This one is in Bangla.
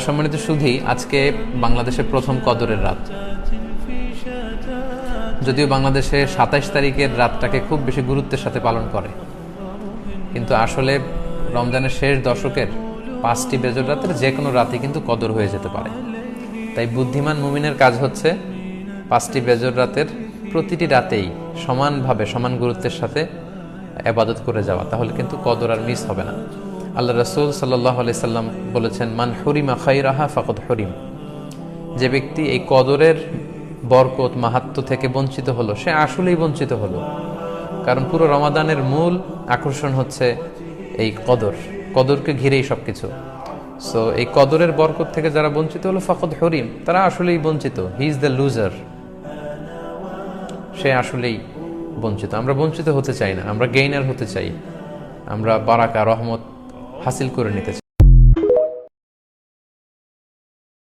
সম্মানিত সুধী, আজকে বাংলাদেশের প্রথম কদরের রাত। যদিও বাংলাদেশে 27 তারিখের রাতটাকে খুব বেশি গুরুত্বের সাথে পালন করে, কিন্তু আসলে রমজানের শেষ দশকের 5টি বেজর রাতের যে কোনো রাতে কিন্তু কদর হয়ে যেতে পারে। তাই বুদ্ধিমান মুমিনের কাজ হচ্ছে 5টি বেজর রাতের প্রতিটি রাতেই সমানভাবে সমান গুরুত্বের সাথে ইবাদত করে যাওয়া, তাহলে কিন্তু কদর আর মিস হবে না। আল্লাহ রাসূল সাল্লাল্লাহু আলাইহি সাল্লাম বলেছেন, মান হুরিমা খায়রাহা ফাকাদ হুরিম। যে ব্যক্তি এই কদরের বরকত মাহাত্ম্য থেকে বঞ্চিত হলো, সে আসলেই বঞ্চিত হলো। কারণ পুরো রমাদানের মূল আকর্ষণ হচ্ছে এই কদরকে ঘিরেই সবকিছু। সো এই কদরের বরকত থেকে যারা বঞ্চিত হলো ফাকাদ হুরিম, তারা আসলেই বঞ্চিত। হি ইজ দ্য লুজার, সে আসলেই বঞ্চিত। আমরা বঞ্চিত হতে চাই না, আমরা গেইনার হতে চাই, আমরা বারাকা রহমত হাসিল করে নিতে চাই।